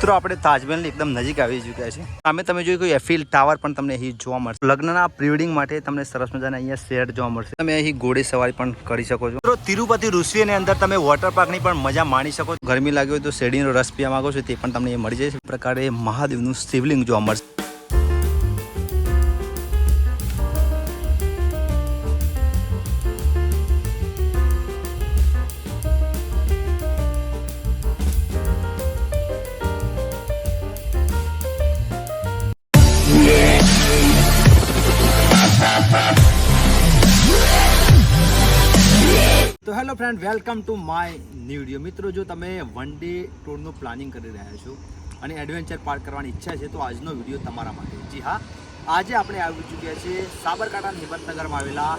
મિત્રો આપણે તાજમહેલની એકદમ નજીક આવી ચૂક્યા છે. સામે તમે જોયું કે એફિલ ટાવર પણ તમને અહીં જોવા મળશે. લગ્નના પ્રી વેડિંગ માટે તમને સરસ મજાના અહીંયા સેટ જોવા મળશે. તમે અહીં ઘોડે સવારી પણ કરી શકો છો. મિત્રો તિરુપતિ ઋષિની અંદર તમે વોટર પાર્કની પણ મજા માણી શકો છો. ગરમી લાગી હોય તો શેરડીનો રસ પીવા માંગો છો તે પણ તમને મળી જાય છે. પ્રકારે મહાદેવનું શિવલિંગ જોવા મળશે. તો hello friend, welcome to my new video. મિત્રો, જો તમે વન ડે ટૂરનું પ્લાનિંગ કરી રહ્યા છો અને એડવેન્ચર પાર્ક કરવાની ઈચ્છા છે તો આજનો વિડીયો તમારા માટે. જી હા, આજે આપણે આવી ચૂક્યા છીએ સાબરકાંઠા હિંમતનગરમાં આવેલા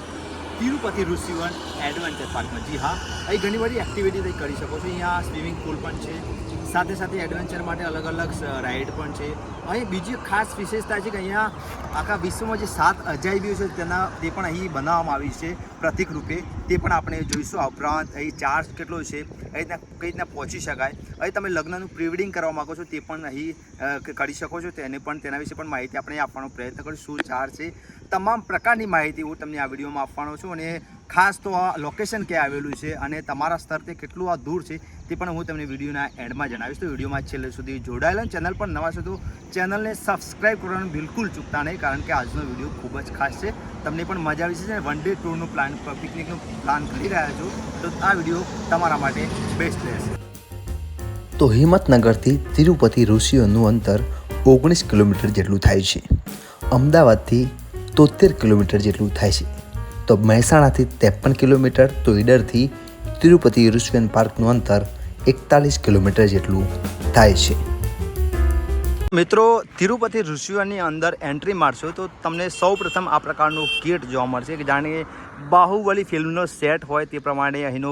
તિરુપતિ ઋષિવન એડવેન્ચર પાર્કમાં. જી હા, અહીં ઘણી બધી એક્ટિવિટી તમે કરી શકો છો. અહીંયા સ્વિમિંગ પુલ પણ છે, સાથે સાથે એડવેન્ચર માટે અલગ અલગ રાઇડ પણ છે. અહીં બીજી ખાસ વિશેષતા છે કે અહીંયા આખા વિશ્વમાં જે 7 અજાયબીઓ છે તે પણ અહીં બનાવવામાં આવી છે પ્રતિક રૂપે. તે પણ આપણે જોઈશું. આ ઉપરાંત અહીં ચાર્જ કેટલો છે, અહીં કઈ રીતના પહોંચી શકાય, અહીં તમે લગ્નનું પ્રી વેડિંગ કરવા માગો છો તે પણ અહીં કરી શકો છો. તેના વિશે પણ માહિતી આપણે આપવાનો પ્રયત્ન કરીશું. શું ચાર્જ છે, તમામ પ્રકારની માહિતી હું તમને આ વિડીયોમાં આપવાનો છું. અને ખાસ તો આ લોકેશન ક્યાં આવેલું છે અને તમારા સ્તરથી કેટલું આ દૂર છે તે પણ હું તમને વિડીયોના એન્ડમાં જણાવીશ. તો વિડીયોમાં છેલ્લે સુધી જોડાયેલા. ચેનલ પર નવા છો તો ચેનલને સબસ્ક્રાઈબ કરવાનું બિલકુલ ચૂકતા નહીં, કારણ કે આજનો વિડીયો ખૂબ જ ખાસ છે. તમને પણ મજા આવી છે. વન ડે ટૂરનું પ્લાન, પિકનિકનું પ્લાન કરી રહ્યા છો તો આ વિડીયો તમારા માટે બેસ્ટ રહેશે. તો હિંમતનગરથી તિરુપતિ ઋષિવનનું અંતર 19 કિલોમીટર જેટલું થાય છે. અમદાવાદથી 73 કિલોમીટર જેટલું થાય છે. તો મહેસાણાથી 53 કિલોમીટર, તો ઈડરથી તિરુપતિ ઋષિવન પાર્કનું અંતર 41 કિલોમીટર જેટલું થાય છે. મિત્રો, તિરુપતિ ઋષિવનની અંદર એન્ટ્રી મારશો તો તમને સૌ પ્રથમ આ પ્રકારનું ગેટ જોવા મળશે કે જાણે બાહુબલી ફિલ્મનો સેટ હોય તે પ્રમાણે અહીંનો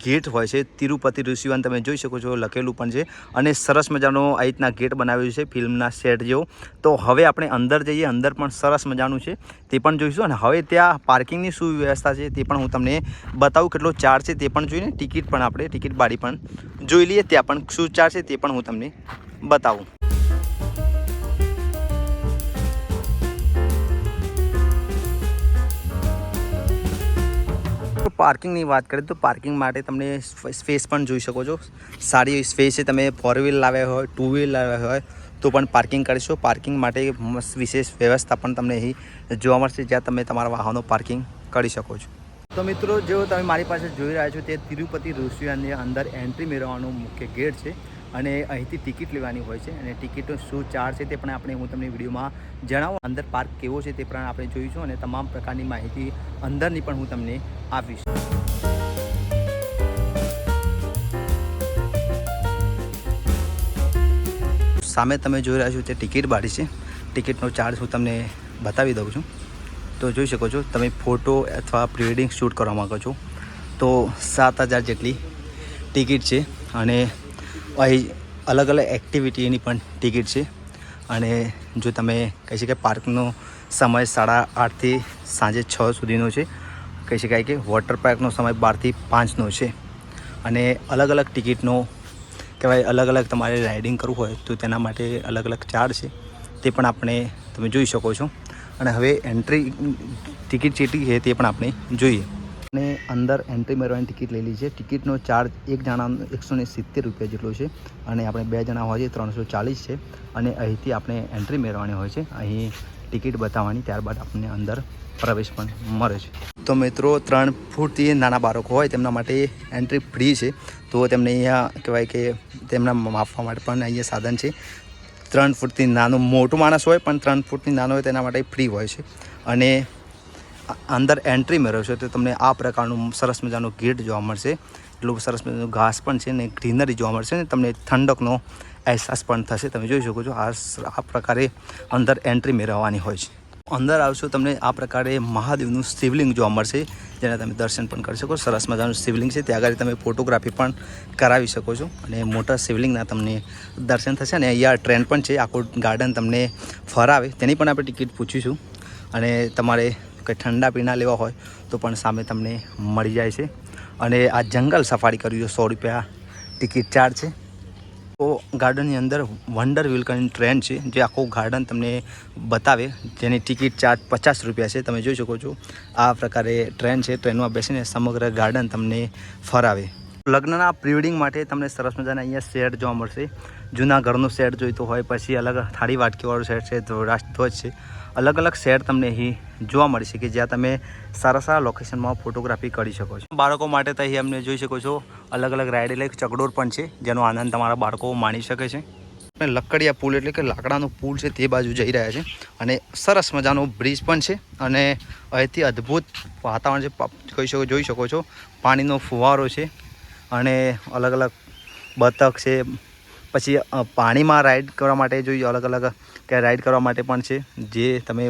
ગેટ હોય છે. તિરુપતિ ઋષિવન તમે જોઈ શકો છો, લખેલું પણ છે અને સરસ મજાનો આ રીતના ગેટ બનાવ્યું છે ફિલ્મના સેટ જેવો. તો હવે આપણે અંદર જઈએ. અંદર પણ સરસ મજાનું છે તે પણ જોઈશું. અને હવે ત્યાં પાર્કિંગની શું વ્યવસ્થા છે તે પણ હું તમને બતાવું. કેટલો ચાર્જ છે તે પણ જોઈને ટિકિટ પણ આપણે ટિકિટ બારી પણ જોઈ લઈએ. ત્યાં પણ શું ચાર્જ છે તે પણ હું તમને બતાવું. પાર્કિંગની વાત કરીએ તો પાર્કિંગ માટે તમને સ્પેસ પણ જોઈ શકો છો. સારી એવી સ્પેસ છે. તમે 4 વ્હીલ લાવ્યા હોય, 2 વ્હીલ લાવ્યા હોય તો પણ પાર્કિંગ કરીશો. પાર્કિંગ માટે વિશેષ વ્યવસ્થા પણ તમને અહીં જોવા મળશે, જ્યાં તમે તમારા વાહનો પાર્કિંગ કરી શકો છો. તો મિત્રો, જો તમે મારી પાસે જોઈ રહ્યા છો તે તિરુપતિ ઋષિવનની અંદર એન્ટ્રી મેળવવાનો મુખ્ય ગેટ છે અને અહીંથી ટિકિટ લેવાની હોય છે. અને ટિકિટનો શું ચાર્જ છે તે પણ હું તમને વિડીયોમાં જણાવું. અંદર પાર્ક કેવો છે તે પણ આપણે જોઈશું અને તમામ પ્રકારની માહિતી અંદરની પણ હું તમને આપીશ. સામે તમે જોઈ રહ્યા છો તે ટિકિટ બારી છે. ટિકિટનો ચાર્જ હું તમને બતાવી દઉં છું. તો જોઈ શકો છો, તમે ફોટો અથવા પ્રી વેડિંગ શૂટ કરવા માગો છો તો 7,000 જેટલી ટિકિટ છે. અને અહીં અલગ અલગ એક્ટિવિટીની પણ ટિકિટ છે. અને જો તમે કહી શકાય પાર્કનો સમય 8:30 થી સાંજે 6 સુધીનો છે. કહી શકાય કે વોટર પાર્કનો સમય 12 થી 5નો છે. અને અલગ અલગ ટિકિટનો કહેવાય, અલગ અલગ તમારે રાઇડિંગ કરવું હોય તો તેના માટે અલગ અલગ ચાર્જ છે તે પણ તમે જોઈ શકો છો. અને હવે એન્ટ્રી ટિકિટ કેટલી છે તે પણ આપણે જોઈએ. અને અંદર એન્ટ્રી મેળવવાની ટિકિટ લેલી છે. ટિકિટનો ચાર્જ એક જણાનો 170 રૂપિયા જેટલો છે અને આપણે 2 જણા હોય 340 છે. અને અહીંથી આપણે એન્ટ્રી મેળવવાની હોય છે. અહીં ટિકિટ બતાવવાની, ત્યારબાદ આપણને અંદર પ્રવેશ પણ મળે છે. તો મિત્રો, 3 ફૂટથી નાના બાળકો હોય તેમના માટે એન્ટ્રી ફ્રી છે. તો તેમને અહીંયા કહેવાય કે તેમના માપવા માટે પણ અહીંયા સાધન છે. 3 ફૂટથી નાનો મોટો માણસ હોય પણ 3 ફૂટથી નાનો હોય તેના માટે ફ્રી હોય છે. અને અંદર એન્ટ્રી મેળવશો તો તમને આ પ્રકારનું સરસ મજાનો ગેટ જોવા મળશે. એટલું સરસ મજાનું ઘાસ પણ છે ને ગ્રીનરી જોવા મળશે ને તમને ઠંડકનો અહેસાસ પણ થશે. તમે જોઈ શકો છો આ પ્રકારે અંદર એન્ટ્રી મેળવવાની હોય છે. અંદર આવશો તમને આ પ્રકારે મહાદેવનું શિવલિંગ જોવા મળશે, જેના તમે દર્શન પણ કરી શકો. સરસ મજાનું શિવલિંગ છે. ત્યાં આગળ તમે ફોટોગ્રાફી પણ કરાવી શકો છો અને મોટા શિવલિંગના તમને દર્શન થશે. અને અહીંયા ટ્રેન પણ છે, આખું ગાર્ડન તમને ફરાવે તેની પણ આપણે ટિકિટ પૂછીશું. અને તમારે કંઈ ઠંડા પીણા લેવા હોય તો પણ સામે તમને મળી જાય છે. અને આ જંગલ સફારી કરવી હોય 100 રૂપિયા ટિકિટ ચાર્જ છે. તો તો ગાર્ડનની અંદર વન્ડર વ્હીલ કરીને ટ્રેન છે, જે આખું ગાર્ડન તમને બતાવે, જેની ટિકિટ ચાર્જ 50 રૂપિયા છે. તમે જોઈ શકો છો આ પ્રકારે ટ્રેન છે, ટ્રેનમાં બેસીને સમગ્ર ગાર્ડન તમને ફરાવે. લગ્નના પ્રી વેડિંગ માટે તમને સરસ મજાના અહીંયા સેટ જોવા મળશે. જૂના ઘરનો સેટ જોઈતો હોય, પછી અલગ થાળી વાટકીવાળો સેટ છે, રાષ્ટ્રધ્વજ છે, અલગ અલગ સેટ તમને અહીં જોવા મળશે કે જ્યાં તમે સારા સારા લોકેશનમાં ફોટોગ્રાફી કરી શકો છો. બાળકો માટે તો અહીં અમને જોઈ શકો છો અલગ અલગ રાઇડ એટલે ચકડોળ પણ છે, જેનો આનંદ તમારા બાળકો માણી શકે છે. લકડિયા પુલ એટલે કે લાકડાનો પુલ છે, તે બાજુ જઈ રહ્યા છે અને સરસ મજાનો બ્રિજ પણ છે અને અહીંથી અદ્ભુત વાતાવરણ છે, જોઈ શકો છો. પાણીનો ફુવારો છે અને અલગ અલગ બતક છે. પછી પાણીમાં રાઈડ કરવા માટે જોઈએ, અલગ અલગ કે રાઈડ કરવા માટે પણ છે, જે તમે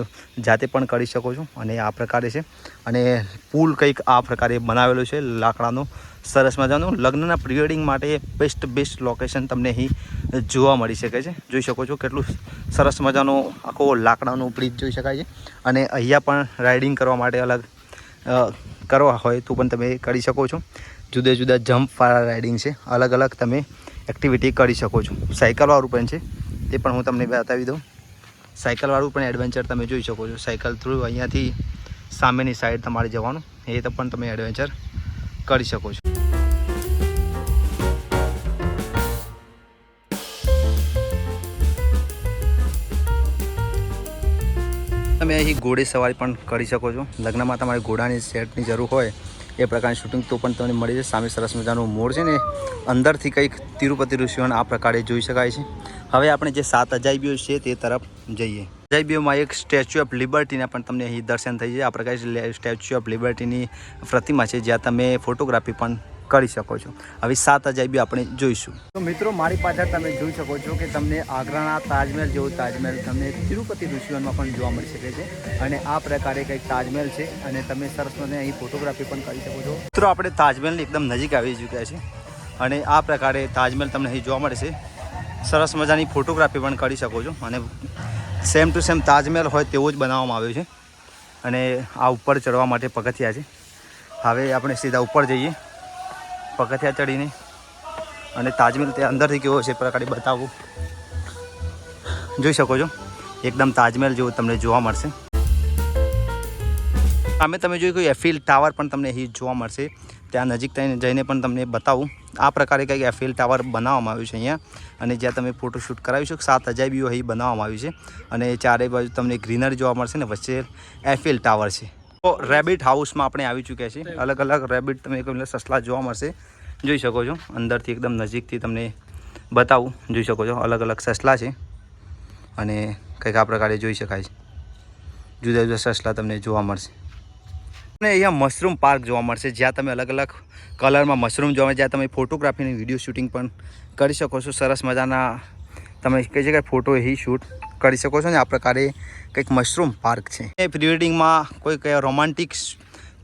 જાતે પણ કરી શકો છો. અને આ પ્રકારે છે અને પુલ કંઈક આ પ્રકારે બનાવેલો છે લાકડાનો, સરસ મજાનું. લગ્નના પ્રી વેડિંગ માટે બેસ્ટ લોકેશન તમને અહીં જોવા મળી શકે છે. જોઈ શકો છો કેટલું સરસ મજાનો આખો લાકડાનો બ્રિજ જોઈ શકાય છે. અને અહીંયા પણ રાઇડિંગ કરવા માટે અલગ કરવા હોય તો પણ તમે કરી શકો છો. જુદા જુદા જમ્પવાળા રાઇડિંગ છે, અલગ અલગ તમે એક્ટિવિટી કરી શકો છો. સાયકલવાળું પણ છે, તે પણ હું તમને બતાવી દઉં. સાયકલવાળું પણ એડવેન્ચર તમે જોઈ શકો છો. સાયકલ થ્રુ અહીંયાથી સામેની સાઈડ તમારે જવાનું, એ તો પણ તમે એડવેન્ચર કરી શકો છો. તમે અહીં ઘોડે સવારી પણ કરી શકો છો. લગ્નમાં તમારે ઘોડાની સેટની જરૂર હોય એ પ્રકારની શૂટિંગ તો પણ તમને મળી જશે. સામે સરસ મજાનું મોર છે ને, અંદરથી કંઈક તિરુપતિ ઋષિઓને આ પ્રકારે જોઈ શકાય છે. હવે આપણે જે 7 અજાયબીઓ છે તે તરફ જઈએ. અજાયબીઓમાં એક સ્ટેચ્યુ ઓફ લિબર્ટીના પણ તમને અહીં દર્શન થઈ જાય. આ પ્રકારે સ્ટેચ્યુ ઓફ લિબર્ટીની પ્રતિમા છે, જ્યાં તમે ફોટોગ્રાફી પણ કરી શકો છો. હવે 7 અજાયબી આપણે જોઈશું. તો મિત્રો, મારી પાછળ તમે જોઈ શકો છો કે તમને આગ્રાના તાજમહેલ જેવો તાજમહેલ તમને તિરુપતિ ઋષિવનમાં પણ જોવા મળી શકે છે. અને આ પ્રકારે કંઈક તાજમહેલ છે અને તમે સરસ મને અહીં ફોટોગ્રાફી પણ કરી શકો છો. મિત્રો, આપણે તાજમહેલની એકદમ નજીક આવી ચૂક્યા છે અને આ પ્રકારે તાજમહેલ તમને અહીં જોવા મળે છે. સરસ મજાની ફોટોગ્રાફી પણ કરી શકો છો અને સેમ ટુ સેમ તાજમહેલ હોય તેવો જ બનાવવામાં આવ્યો છે. અને આ ઉપર ચડવા માટે પગથિયા છે. હવે આપણે સીધા ઉપર જઈએ પગથિયા ચડીને, અને તાજમહેલ તે અંદરથી કેવો છે પ્રકારે બતાવું. જોઈ શકો છો એકદમ તાજમહેલ જેવું તમને જોવા મળશે. સામે તમે જોઈ કોઈ એફિલ ટાવર પણ તમને અહીં જોવા મળશે. ત્યાં નજીક જઈને પણ તમને બતાવું. આ પ્રકારે કંઈક એફિલ ટાવર બનાવવામાં આવ્યું છે અહીંયા, અને જ્યાં તમે ફોટોશૂટ કરાવી શકો. 7 અજાયબીઓ અહીં બનાવવામાં આવ્યું છે અને ચારે બાજુ તમને ગ્રીનરી જોવા મળશે ને વચ્ચે એફિલ ટાવર છે. તો રેબિટ હાઉસમાં આપણે આવી ચૂક્યા છીએ. અલગ અલગ રેબિટ તમે સસલા જોવા મળશે, જોઈ શકો છો. અંદરથી એકદમ નજીકથી તમને બતાવું. જોઈ શકો છો અલગ અલગ સસલા છે અને કંઈક આ પ્રકારે જોઈ શકાય છે. જુદા જુદા સસલા તમને જોવા મળશે. અને અહીંયા મશરૂમ પાર્ક જોવા મળશે, જ્યાં તમે અલગ અલગ કલરમાં મશરૂમ જોવા મળે, જ્યાં તમે ફોટોગ્રાફીની વિડીયો શૂટિંગ પણ કરી શકો છો. સરસ મજાના તમે કહી શકાય ફોટો અહીં શૂટ કરી શકો છો. ને આ પ્રકારે કંઈક મશરૂમ પાર્ક છે. એ પ્રી વેડિંગમાં કોઈ કયા રોમાન્ટિક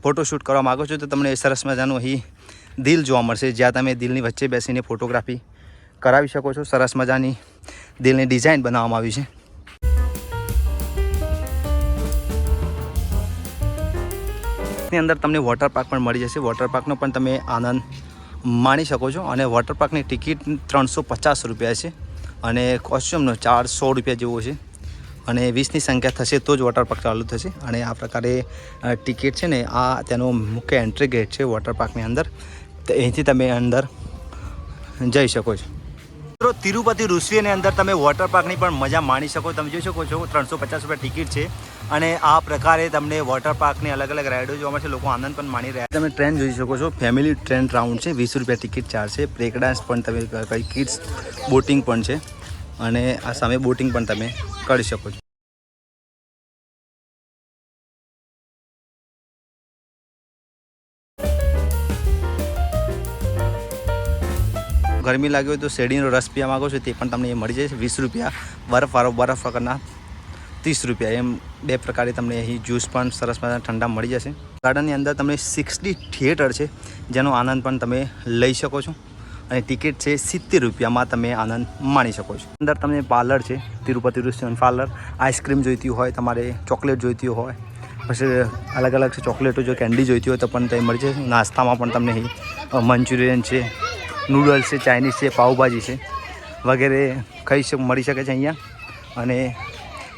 ફોટોશૂટ કરવા માગો છો તો તમને સરસ મજાનું અહીં દિલ જોવા મળશે, જ્યાં તમે દિલની વચ્ચે બેસીને ફોટોગ્રાફી કરાવી શકો છો. સરસ મજાની દિલની ડિઝાઇન બનાવવામાં આવી છે. ની અંદર તમને વોટર પાર્ક પણ મળી જશે. વોટર પાર્કનો પણ તમે આનંદ માણી શકો છો. અને વોટર પાર્કની ટિકિટ 350 રૂપિયા છે અને કોસ્ચ્યુમનો ચાર્જ 100 રૂપિયા જેવો છે. અને 20ની સંખ્યા થશે તો જ વોટર પાર્ક ચાલુ થશે. અને આ પ્રકારે ટિકિટ છે ને, આ તેનો મુખ્ય એન્ટ્રી ગેટ છે વોટર પાર્કની અંદર. તો અહીંથી તમે અંદર જઈ શકો છો. મિત્રો, તિરુપતિ ઋષિની અંદર તમે વોટર પાર્કની પણ મજા માણી શકો. તમે જોઈ શકો છો 350 રૂપિયા ટિકિટ છે અને આ પ્રકારે તમને વોટર પાર્કની અલગ અલગ રાઇડો જોવા મળશે. લોકો આનંદ પણ માણી રહ્યા. તમે ટ્રેન જોઈ શકો છો, ફેમિલી ટ્રેન રાઉન્ડ છે. 20 રૂપિયા ટિકિટ ચાર્જ છે. બ્રેક ડાન્સ પણ તમે કઈ કિડ્સ બોટિંગ પણ છે અને આ સામે બોટિંગ પણ તમે કરી શકો છો. ગરમી લાગી હોય તો શેરડીનો રસ પીવા માગો છો તે પણ તમને મળી જશે. 20 રૂપિયા. બરફવાળો બરફ વગરના 30 રૂપિયા. એમ 2 પ્રકારે તમને અહીં જ્યુસ પણ સરસ મજાના ઠંડા મળી જશે. ગાર્ડનની અંદર તમને 6D થિયેટર છે, જેનો આનંદ પણ તમે લઈ શકો છો. અને ટિકિટ છે 70 રૂપિયામાં તમે આનંદ માણી શકો છો. અંદર તમને પાર્લર છે, તિરુપતિ ઋષિવન પાર્લર. આઈસ્ક્રીમ જોઈતી હોય, તમારે ચોકલેટ જોઈતી હોય, પછી અલગ અલગ ચોકલેટો જો કેન્ડી જોઈતી હોય તો પણ તે મળી જશે. નાસ્તામાં પણ તમને અહીં મંચુરિયન છે, નૂડલ્સ છે, ચાઇનીઝ છે, પાઉંભાજી છે વગેરે મળી શકે છે અહીંયા. અને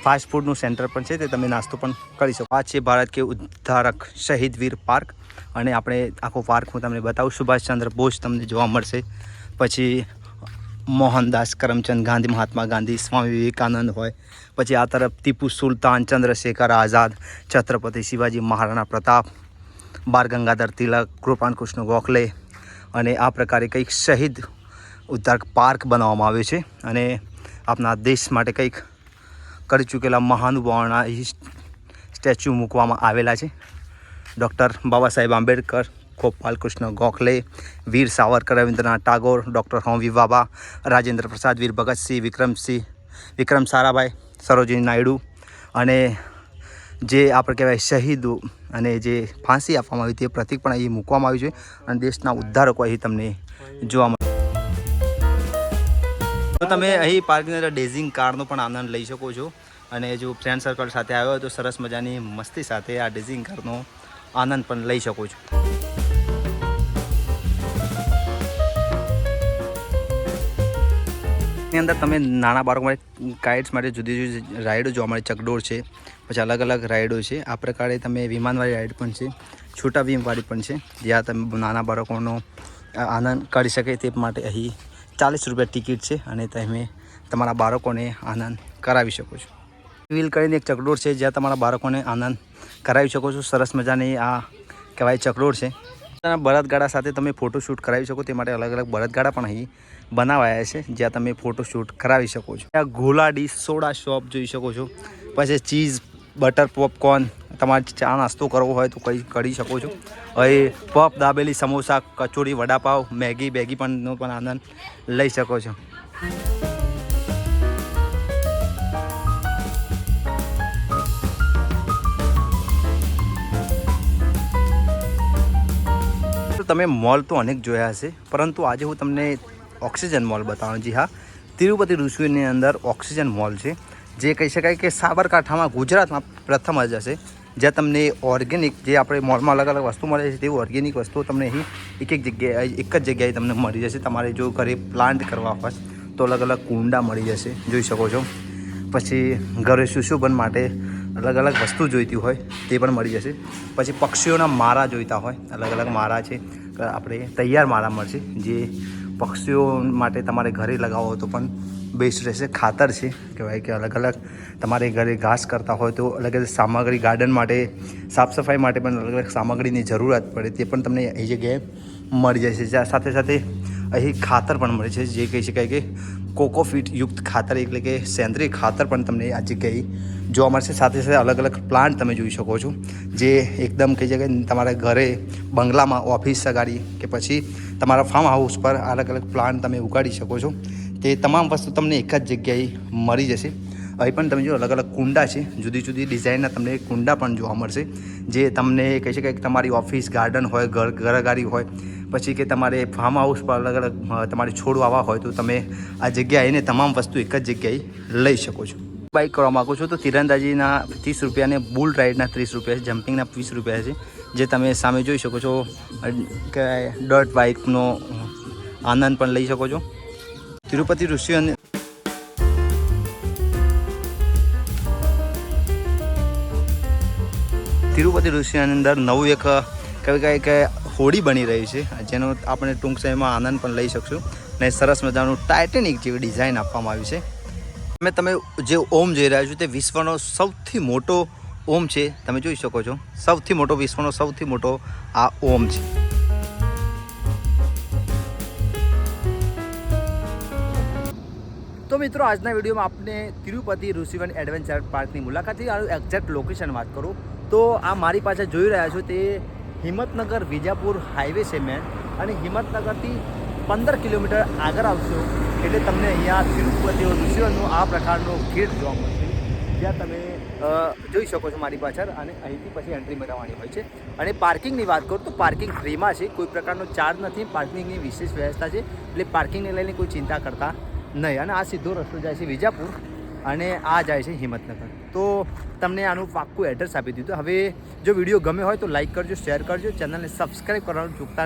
ફાસ્ટ ફૂડનું સેન્ટર પણ છે, તે તમે નાસ્તો પણ કરી શકો. આ છે ભારત કે ઉદ્ધારક શહીદ વીર પાર્ક. અને આપણે આખો પાર્ક હું તમને બતાવું. સુભાષચંદ્ર બોઝ તમને જોવા મળશે, પછી મોહનદાસ કરમચંદ ગાંધી, મહાત્મા ગાંધી, સ્વામી વિવેકાનંદ હોય, પછી આ તરફ ટીપુ સુલતાન, ચંદ્રશેખર આઝાદ, છત્રપતિ શિવાજી મહારાણા પ્રતાપ, બાળ ગંગાધર તિલક, કૃપાલ કૃષ્ણ ગોખલે. અને આ પ્રકારે કંઈક શહીદ ઉદ્ધારક પાર્ક બનાવવામાં આવ્યો છે. અને આપણા દેશ માટે કંઈક કરી ચૂકેલા મહાનુભાવોના સ્ટેચ્યુ મૂકવામાં આવેલા છે. ડૉક્ટર બાબા સાહેબ આંબેડકર, ગોપાલ કૃષ્ણ ગોખલે, વીર સાવરકર, રવિન્દ્રનાથ ટાગોર, ડૉક્ટર હોમી બાબા, રાજેન્દ્ર પ્રસાદ, વીર ભગતસિંહ, વિક્રમ સારાભાઈ, સરોજિની નાયડુ. અને જે આપણે કહેવાય શહીદો અને જે ફાંસી આપવામાં આવી તે પ્રતીક પણ અહીં મૂકવામાં આવ્યું છે. અને દેશના ઉદ્ધારકો અહીં તમને જોવા મળે. તો તમે અહીં પાર્કની અંદર ડેઝિંગ કારનો પણ આનંદ લઈ શકો છો. અને જો ફ્રેન્ડ સર્કલ સાથે આવ્યો હોય તો સરસ મજાની મસ્તી સાથે આ ડેઝિંગ કારનો આનંદ પણ લઈ શકો છો. ની અંદર તમે નાના બાળકો માટે કાઇટ્સ માટે જુદી જુદી રાઇડો જોવા મળે. ચકડોળ છે, પછી અલગ અલગ રાઇડો છે. આ પ્રકારે તમે વિમાનવાળી રાઇડ પણ છે, છોટા ભીમવાળી પણ છે, જ્યાં તમે નાના બાળકોનો આનંદ કરી શકે તે માટે અહીં 40 રૂપિયા ટિકિટ છે. અને તમે તમારા બાળકોને આનંદ કરાવી શકો છો. વ્હીલ કરીને એક ચકડોળ છે, જ્યાં તમારા બાળકોને આનંદ કરાવી શકો છો. સરસ મજાની આ કહેવાય ચકડોળ છે. બળદગાડા સાથે તમે ફોટોશૂટ કરાવી શકો તે માટે અલગ અલગ બળદગાડા પણ અહીં બનાવાયા છે, જ્યાં તમે ફોટોશૂટ કરાવી શકો છો. ત્યાં ગોલાડી સોડા શોપ જોઈ શકો છો. પછી ચીઝ બટર પોપકોર્ન, તમારે ચા નાસ્તો કરવો હોય તો કંઈ કરી શકો છો. અહીં પફ, દાબેલી, સમોસા, કચોરી, વડાપાવ, મેગી પણ આનંદ લઈ શકો છો. તમે મોલ તો અનેક જોયા હશે, પરંતુ આજે હું તમને ઓક્સિજન મોલ બતાવું. જી હા, તિરુપતિ ઋષિની અંદર ઓક્સિજન મોલ છે, જે કહી શકાય કે સાબરકાંઠામાં ગુજરાતમાં પ્રથમ જ હશે, જ્યાં તમને ઓર્ગેનિક જે આપણે મોલમાં અલગ અલગ વસ્તુ મળે છે તેવી ઓર્ગેનિક વસ્તુઓ તમને અહીં એક જ જગ્યાએ તમને મળી જશે. તમારે જો ઘરે પ્લાન્ટ કરવા હોય તો અલગ અલગ કુંડા મળી જશે, જોઈ શકો છો. પછી ઘરે સુશોભન માટે અલગ અલગ વસ્તુ જોઈતી હોય તે પણ મળી જશે. પછી પક્ષીઓના માળા જોઈતા હોય, અલગ અલગ માળા છે, આપણે તૈયાર માળા મળશે, જે પક્ષીઓ માટે તમારે ઘરે લગાવો હોય તો પણ બેસ્ટ રહેશે. ખાતર છે, કહેવાય કે અલગ અલગ તમારે ઘરે ઘાસ કરતા હોય તો અલગ અલગ સામગ્રી, ગાર્ડન માટે, સાફ સફાઈ માટે પણ અલગ અલગ સામગ્રીની જરૂરત પડે તે પણ તમને એ જગ્યાએ મળી જશે. સાથે સાથે અહીં ખાતર પણ મળે છે, જે કહી શકાય કે કોકોફીટ યુક્ત ખાતર, એટલે કે સેન્દ્રિય ખાતર પણ તમને આ જગ્યાએ જોવા મળશે. સાથે સાથે અલગ અલગ પ્લાન્ટ તમે જોઈ શકો છો, જે એકદમ કહી શકાય તમારા ઘરે, બંગલામાં, ઓફિસ સગાડી કે પછી તમારા ફાર્મ હાઉસ પર અલગ અલગ પ્લાન્ટ તમે ઉગાડી શકો છો. તે તમામ વસ્તુ તમને એક જ જગ્યાએ મળી જશે. અહીં પણ તમે જો અલગ અલગ કુંડા છે, જુદી જુદી ડિઝાઇનના તમને કુંડા પણ જોવા મળશે, જે તમને કહી શકાય કે તમારી ઓફિસ, ગાર્ડન હોય, ઘરગાડી હોય, પછી કે તમારે ફાર્મ હાઉસ પર અલગ અલગ તમારે છોડ વાવવા હોય તો તમે આ જગ્યાએ આવીને તમામ વસ્તુ એક જ જગ્યાએ લઈ શકો છો. બાઇક કરવા માગો છો તો તીરંદાજીના 30 રૂપિયા અને બુલ રાઇડના 30 રૂપિયા છે, જમ્પિંગના 20 રૂપિયા છે, જે તમે સામે જોઈ શકો છો. કે ડર્ટ બાઇકનો આનંદ પણ લઈ શકો છો. તિરુપતિ ઋષિ અને તિરુપતિ ઋષિની અંદર નવું એક કહેવાય કે હોડી બની રહી છે, જેનો આપણે ટૂંક સમયમાં આનંદ પણ લઈ શકશું. અને સરસ મજાનું ટાઇટેનિક જેવી ડિઝાઇન આપવામાં આવી છે. તમે જે ઓમ જોઈ રહ્યા છો તે વિશ્વનો સૌથી મોટો ઓમ છે, તમે જોઈ શકો છો. સૌથી મોટો, વિશ્વનો સૌથી મોટો આ ઓમ છે. તો મિત્રો, આજના વિડીયોમાં આપણે તિરુપતિ ઋષિવન એડવેન્ચર પાર્કની મુલાકાતથી એક્ઝેક્ટ લોકેશન વાત કરું તો આ મારી પાસે જોઈ રહ્યા છો તે હિંમતનગર વિજાપુર હાઈવે છે મેન. અને હિંમતનગરથી 15 કિલોમીટર આગળ આવશો એટલે તમને અહીંયા તિરુપતિ ઋષિવનનો આ પ્રકારનો ગેટ જોવા મળશે, જ્યાં તમે જોઈ શકો છો મારી પાછળ. અને અહીંથી પછી એન્ટ્રી મેળવવાની હોય છે. અને પાર્કિંગની વાત કરું તો પાર્કિંગ ફ્રીમાં છે, કોઈ પ્રકારનો ચાર્જ નથી. પાર્કિંગની વિશેષ વ્યવસ્થા છે, એટલે પાર્કિંગને લઈને કોઈ ચિંતા કરતા નહીં. અને આ સીધો રસ્તો જાય છે વિજાપુર અને આ જાય છે હિંમતનગર. તો તમને આનું પાક્કું એડ્રેસ આપી દીધું. હવે જો વિડીયો ગમે હોય તો લાઇક કરજો, શેર કરજો, ચેનલને સબસ્ક્રાઈબ કરવાનું ચૂકતા